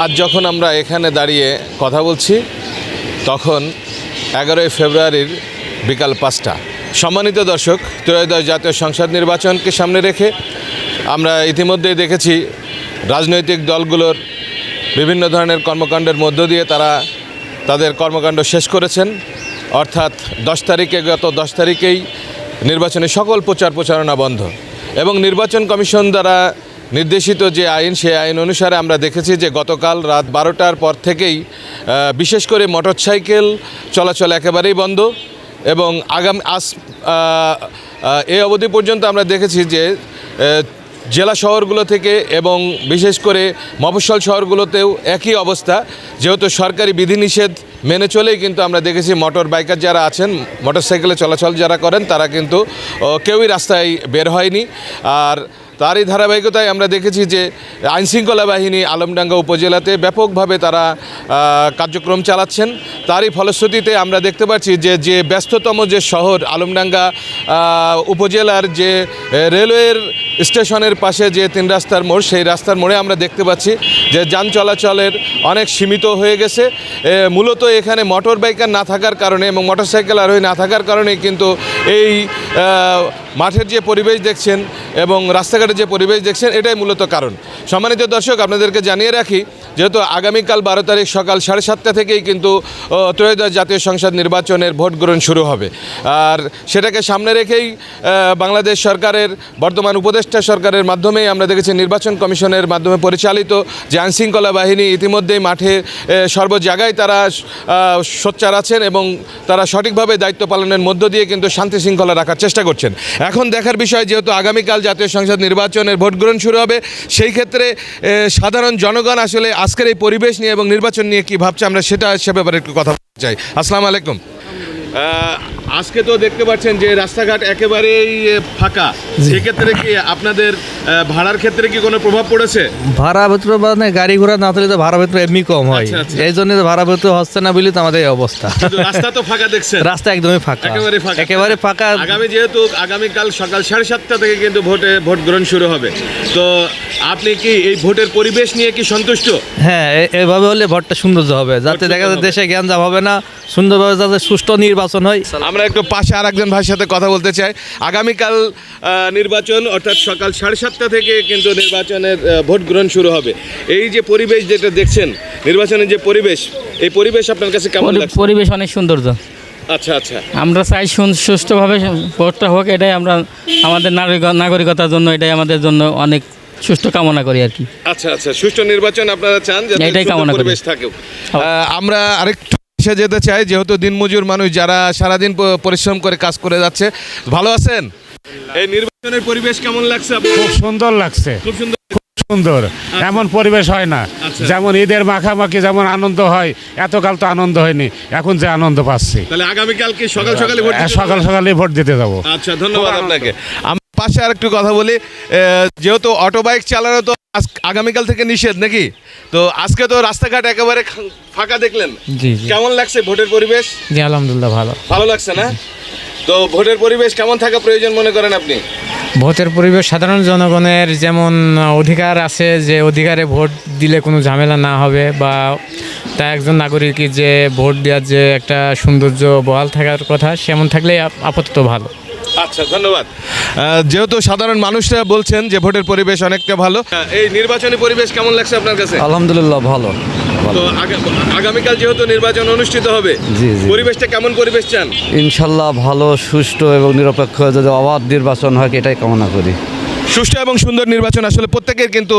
আজ যখন আমরা এখানে দাঁড়িয়ে কথা বলছি তখন 11ই ফেব্রুয়ারির বিকাল 5টা। সম্মানিত দর্শক, ত্রয়োদশ জাতীয় সংসদ নির্বাচনকে সামনে রেখে আমরা ইতিমধ্যেই দেখেছি রাজনৈতিক দলগুলোর বিভিন্ন ধরনের কর্মকাণ্ডের মধ্য দিয়ে তারা তাদের কর্মকাণ্ড শেষ করেছেন। অর্থাৎ গত 10 তারিখেই নির্বাচনের সকল প্রচারণা বন্ধ এবং নির্বাচন কমিশন দ্বারা নির্দেশিত যে আইন, সেই আইন অনুসারে আমরা দেখেছি যে গতকাল রাত 12টার পর থেকেই বিশেষ করে মোটরসাইকেল চলাচল একেবারেই বন্ধ এবং এই অবধি পর্যন্ত আমরা দেখেছি যে জেলা শহরগুলো থেকে এবং বিশেষ করে মফস্বল শহরগুলোতেও একই অবস্থা। যেহেতু সরকারি বিধিনিষেধ মেনে চলেই কিন্তু আমরা দেখেছি মোটর বাইকার যারা আছেন, মোটরসাইকেলে চলাচল যারা করেন, তারা কিন্তু কেউই রাস্তায় বের হয়নি। আর তারই ধারাবাহিকতায় আমরা দেখেছি যে আইনশৃঙ্খলা বাহিনী আলমডাঙ্গা উপজেলাতে ব্যাপকভাবে তারা কার্যক্রম চালাচ্ছেন। তারই ফলশ্রুতিতে আমরা দেখতে পাচ্ছি যে ব্যস্ততম যে শহর আলমডাঙ্গা উপজেলার যে রেলওয়ের স্টেশনের পাশে যে 3 রাস্তার মোড়, সেই রাস্তার মোড়ে আমরা দেখতে পাচ্ছি যে যান চলাচলের অনেক সীমিত হয়ে গেছে। মূলত এখানে মোটর বাইকার না থাকার কারণে এবং মোটরসাইকেল আরোহী না থাকার কারণে কিন্তু এই মাঠের যে পরিবেশ দেখছেন এবং রাস্তাঘাটের যে পরিবেশ দেখছেন, এটাই মূলত কারণ। সম্মানিত দর্শক, আপনাদেরকে জানিয়ে রাখি যেহেতু আগামীকাল 12 তারিখ সকাল 7:30 থেকেই কিন্তু ত্রয়োদশ জাতীয় সংসদ নির্বাচনের ভোট গ্রহণ শুরু হবে। আর সেটাকে সামনে রেখেই বাংলাদেশ সরকারের বর্তমান উপদেষ্টা সরকারের মাধ্যমেই আমরা দেখেছি নির্বাচন কমিশনের মাধ্যমে পরিচালিত যে আইনশৃঙ্খলা বাহিনী ইতিমধ্যেই মাঠে সর্ব জায়গায় তারা সোচ্চার আছেন এবং তারা সঠিকভাবে দায়িত্ব পালনের মধ্য দিয়ে কিন্তু শান্তি শৃঙ্খলা রাখার চেষ্টা করছেন। এখন দেখার বিষয়, যেহেতু আগামীকাল জাতীয় সংসদ নির্বাচনের ভোট গ্রহণ শুরু হবে, সেই ক্ষেত্রে সাধারণ জনগণ আসলে আজকের এই পরিবেশ নিয়ে এবং নির্বাচন নিয়ে কী ভাবছে, আমরা সে ব্যাপারে একটু কথা বলতে চাই। আসসালামু আলাইকুম। আজকে তো দেখতে পাচ্ছেন যে রাস্তাঘাট একেবারেই ফাঁকা, সেক্ষেত্রে কি আপনাদের ভাড়ার ক্ষেত্রে কি কোনো প্রভাব পড়েছে? ভাড়া ভেতরে মানে গাড়ি ঘোড়া না থাকলে তো ভাড়া ভেতরে এমনি কম হয়, এই জন্য ভাড়া ভেতরে হচ্ছে না বলে তো আমাদের এই অবস্থা। রাস্তা তো ফাঁকা দেখছেন? রাস্তা একদমই ফাঁকা, একেবারে ফাঁকা। আগামীকাল সকাল 7:30 থেকে কিন্তু ভোট গ্রহণ শুরু হবে, তো আপনি কি এই ভোটের পরিবেশ নিয়ে কি সন্তুষ্ট? হ্যাঁ, এভাবে হলে ভোটটা সৌন্দর্য হবে, যাতে দেখা যায় দেশে জ্ঞানজাম হবে না, সুন্দরভাবে যাতে সুষ্ঠু নির্বাচন হয়। আমরা একটু পাশে আর একজন ভাইয়ের সাথে কথা বলতে চাই। আগামীকাল নির্বাচন, অর্থাৎ সকাল 7:30 থেকে কিন্তু নির্বাচনের ভোট গ্রহণ শুরু হবে। এই যে পরিবেশ যেটা দেখছেন, নির্বাচনের যে পরিবেশ, এই পরিবেশ আপনার কাছে কেমন লাগছে? পরিবেশ অনেক সৌন্দর্য। আচ্ছা আচ্ছা, আমরা চাই সুষ্ঠুভাবে ভোটটা হোক, এটাই আমরা আমাদের নাগরিকতার জন্য, এটাই আমাদের জন্য অনেক সুষ্ঠু কামনা করি আর কি। আচ্ছা আচ্ছা, সুষ্ঠু নির্বাচন আপনারা চান, এটাই কামনা করি। পরিবেশ থাকুক। আমরা আরেকটু যেতে চাই, যেহেতু দিনমজুর মানুষ যারা সারাদিন পরিশ্রম করে কাজ করে যাচ্ছে। ভালো আছেন? এই নির্বাচনের পরিবেশ কেমন লাগছে? খুব সুন্দর লাগছে, খুব সুন্দর, সুন্দর। এমন পরিবেশ হয় না। যেমন ঈদের মাখামাখি যেমন আনন্দ হয়, এতকাল তো আনন্দ হয়নি, এখন যে আনন্দ পাচ্ছি। তাহলে আগামীকাল কি সকালে সকালে ভোট দিতে যাবো। আচ্ছা, ধন্যবাদ আপনাকে। পাশে আর একটু কথা বলি, যেহেতু অটো বাইক চালানো তো আগামীকাল থেকে নিষেধ নাকি, তো আজকে তো রাস্তাঘাট একেবারে ফাঁকা দেখলেন, জি, কেমন লাগছে ভোটের পরিবেশ? জি আলহামদুলিল্লাহ ভালো লাগছে না? তো ভোটের পরিবেশ কেমন থাকা প্রয়োজন মনে করেন আপনি? ভোটের পরিবেশ সাধারণ জনগণের যেমন অধিকার আছে, যে অধিকারে ভোট দিলে কোনো ঝামেলা না হবে, বা তা একজন নাগরিক যে ভোট দেওয়ার যে একটা সৌন্দর্য বহাল থাকার কথা, সেমন থাকলে আপাতত ভালো। আচ্ছা, ধন্যবাদ। যেহেতু সাধারণ মানুষরা বলছেন যে ভোটের পরিবেশ অনেকটা ভালো, এই নির্বাচনী পরিবেশ কেমন লাগছে আপনার কাছে? আলহামদুলিল্লাহ ভালো। তো আগামীকাল যেহেতু নির্বাচন অনুষ্ঠিত হবে, পরিবেশটা কেমন পরিবেশ চান? ইনশাল্লাহ ভালো, সুষ্ঠু এবং নিরপেক্ষ যদি অবাধ নির্বাচন হয়, এটাই কামনা করি। সুষ্ঠু এবং সুন্দর নির্বাচন আসলে প্রত্যেকের কিন্তু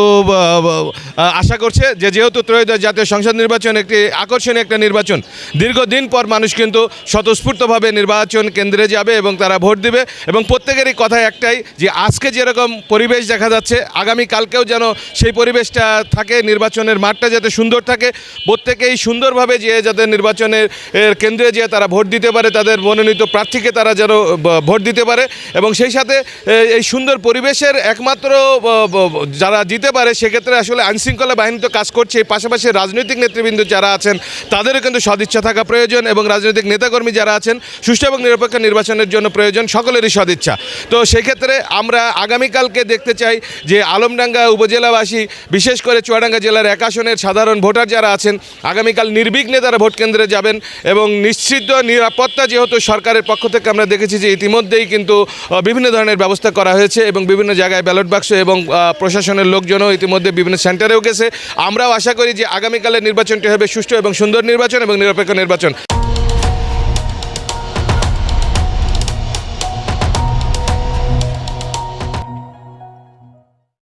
আশা করছে, যেহেতু ত্রয়োদশ জাতীয় সংসদ নির্বাচন একটি আকর্ষণীয় একটা নির্বাচন, দীর্ঘদিন পর মানুষ কিন্তু স্বতঃস্ফূর্তভাবে নির্বাচন কেন্দ্রে যাবে এবং তারা ভোট দিবে। এবং প্রত্যেকেরই কথা একটাই, যে আজকে যেরকম পরিবেশ দেখা যাচ্ছে, আগামীকালকেও যেন সেই পরিবেশটা থাকে, নির্বাচনের মাঠটা যাতে সুন্দর থাকে, প্রত্যেকেই সুন্দরভাবে যাতে নির্বাচনের কেন্দ্রে যেয়ে তারা ভোট দিতে পারে, তাদের মনোনীত প্রার্থীকে তারা যেন ভোট দিতে পারে। এবং সেই সাথে এই সুন্দর পরিবেশের একমাত্র যারা জিতে পারে সেক্ষেত্রে আসলে আইনশৃঙ্খলা বাহিনী তো কাজ করছে, পাশাপাশি রাজনৈতিক নেতৃবৃন্দ যারা আছেন তাদেরও কিন্তু সদিচ্ছা থাকা প্রয়োজন, এবং রাজনৈতিক নেতাকর্মী যারা আছেন সুষ্ঠু এবং নিরপেক্ষ নির্বাচনের জন্য প্রয়োজন সকলেরই সদিচ্ছা। তো সেক্ষেত্রে আমরা আগামীকালকে দেখতে চাই যে আলমডাঙ্গা উপজেলাবাসী, বিশেষ করে চুয়াডাঙ্গা জেলার 1 আসনের সাধারণ ভোটার যারা আছেন আগামীকাল নির্বিঘ্নে তারা ভোট কেন্দ্রে যাবেন, এবং নিশ্চিত নিরাপত্তা যেহেতু সরকারের পক্ষ থেকে আমরা দেখেছি যে ইতিমধ্যেই কিন্তু বিভিন্ন ধরনের ব্যবস্থা করা হয়েছে, এবং বিভিন্ন জায়গায় ব্যালট বাক্স এবং প্রশাসনের লোকজনও ইতিমধ্যে বিভিন্ন সেন্টারেও গেছে। আমরাও আশা করি যে আগামীকালের নির্বাচনটি হবে সুষ্ঠু এবং সুন্দর নির্বাচন এবং নিরপেক্ষ নির্বাচন।